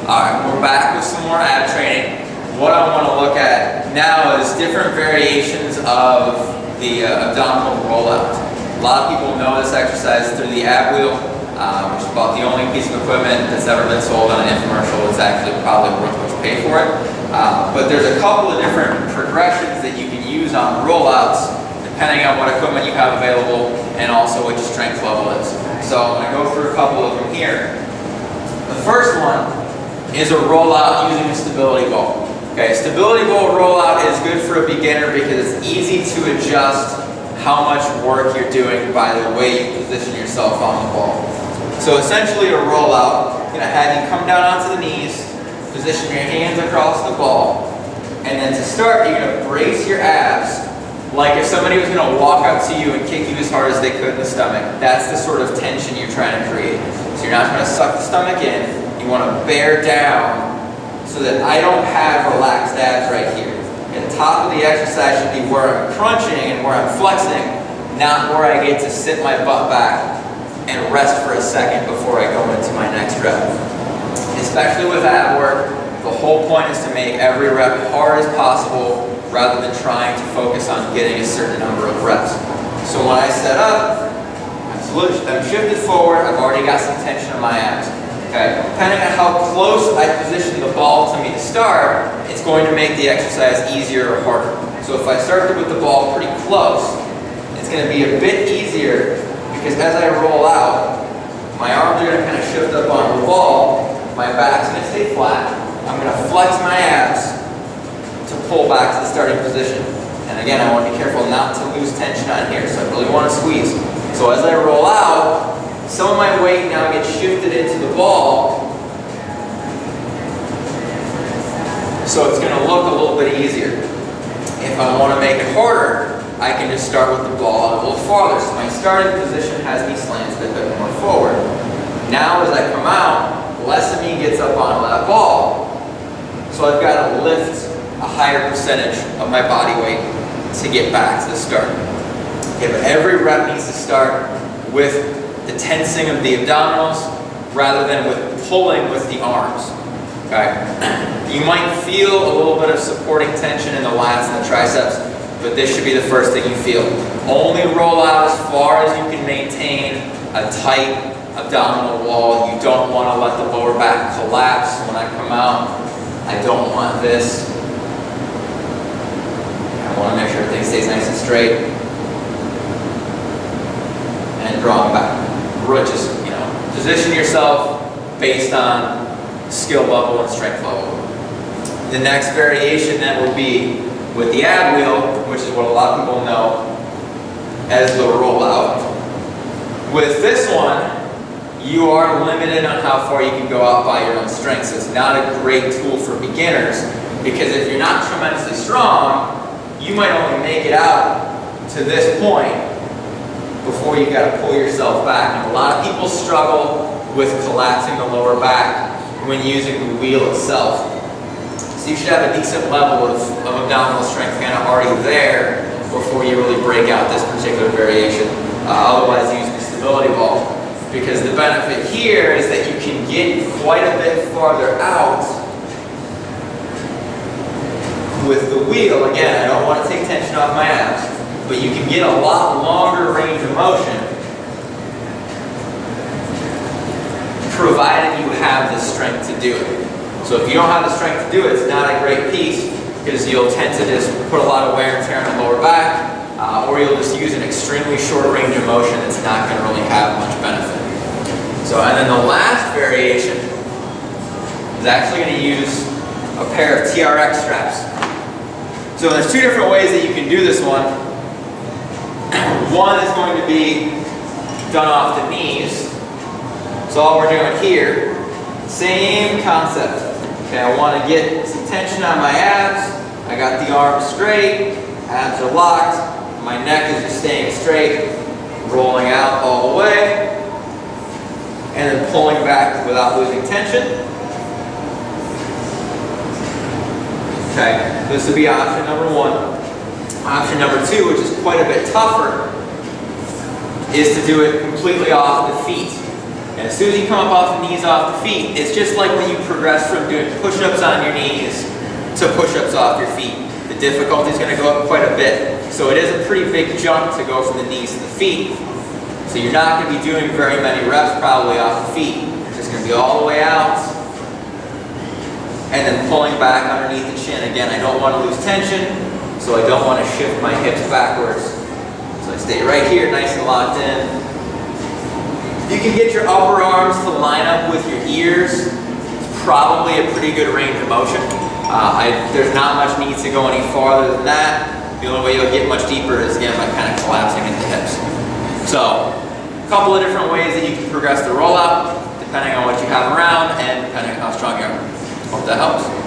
Alright, we're back with some more ab training. What I want to look at now is different variations of the abdominal rollout. A lot of people know this exercise through the ab wheel, which is about the only piece of equipment that's ever been sold on an infomercial. It's actually probably worth what you pay for it. But there's a couple of different progressions that you can use on rollouts depending on what equipment you have available and also what your strength level is. So I'm going to go through a couple of them here. The first one is a rollout using a stability ball. Okay, stability ball rollout is good for a beginner because it's easy to adjust how much work you're doing by the way you position yourself on the ball. So essentially a rollout, I'm going to have you come down onto the knees, position your hands across the ball, and then to start you're going to brace your abs like if somebody was going to walk up to you and kick you as hard as they could in the stomach. That's the sort of tension you're trying to create. So you're not going to suck the stomach in, you want to bear down so that I don't have relaxed abs right here. And the top of the exercise should be where I'm crunching and where I'm flexing, not where I get to sit my butt back and rest for a second before I go into my next rep. Especially with ab work, the whole point is to make every rep hard as possible rather than trying to focus on getting a certain number of reps. So when I set up, I'm shifted forward, I've already got some tension in my abs. Okay. Depending on how close I position the ball to me to start, it's going to make the exercise easier or harder. So if I start with the ball pretty close, it's going to be a bit easier because as I roll out, my arms are going to kind of shift up onto the ball, my back's going to stay flat, I'm going to flex my abs to pull back to the starting position. And again, I want to be careful not to lose tension on here, so I really want to squeeze. So as I roll out, some of my weight now gets shifted into the ball, so it's going to look a little bit easier. If I want to make it harder, I can just start with the ball a little farther. So my starting position has me slanted a bit more forward. Now as I come out, less of me gets up onto that ball, so I've got to lift a higher percentage of my body weight to get back to the start. Okay, but every rep needs to start with the tensing of the abdominals rather than with pulling with the arms. Okay? You might feel a little bit of supporting tension in the lats and the triceps, but this should be the first thing you feel. Only roll out as far as you can maintain a tight abdominal wall. You don't want to let the lower back collapse when I come out. I don't want this. I want to make sure everything stays nice and straight. And drawing back. Just, position yourself based on skill level and strength level. The next variation then will be with the ab wheel, which is what a lot of people know as the rollout. With this one, you are limited on how far you can go out by your own strength. So it's not a great tool for beginners because if you're not tremendously strong, you might only make it out to this point before you've got to pull yourself back. And a lot of people struggle with collapsing the lower back when using the wheel itself. So you should have a decent level of abdominal strength kind of already there before you really break out this particular variation. Otherwise use the stability ball. Because the benefit here is that you can get quite a bit farther out with the wheel. Again, I don't want to take tension off my abs, but you can get a lot longer range of motion provided you have the strength to do it. So if you don't have the strength to do it, it's not a great piece because you'll tend to just put a lot of wear and tear on the lower back, or you'll just use an extremely short range of motion that's not going to really have much benefit. So, and then the last variation is actually going to use a pair of TRX straps. So there's two different ways that you can do this one. One is going to be done off the knees. So all we're doing here, same concept. Okay, I want to get some tension on my abs. I got the arms straight, abs are locked, my neck is just staying straight, rolling out all the way, and then pulling back without losing tension. Okay, this would be option number one. Option number two, which is quite a bit tougher, is to do it completely off the feet. And as soon as you come up off the knees, off the feet, it's just like when you progress from doing push-ups on your knees to push-ups off your feet. The difficulty is going to go up quite a bit. So it is a pretty big jump to go from the knees to the feet. So you're not going to be doing very many reps probably off the feet. You're just going to be all the way out and then pulling back underneath the chin. Again, I don't want to lose tension, so I don't want to shift my hips backwards. So I stay right here, nice and locked in. If you can get your upper arms to line up with your ears, it's probably a pretty good range of motion. There's not much need to go any farther than that. The only way you'll get much deeper is, again, by kind of collapsing into the hips. So, a couple of different ways that you can progress the rollout, depending on what you have around and depending on how strong you are. Hope that helps.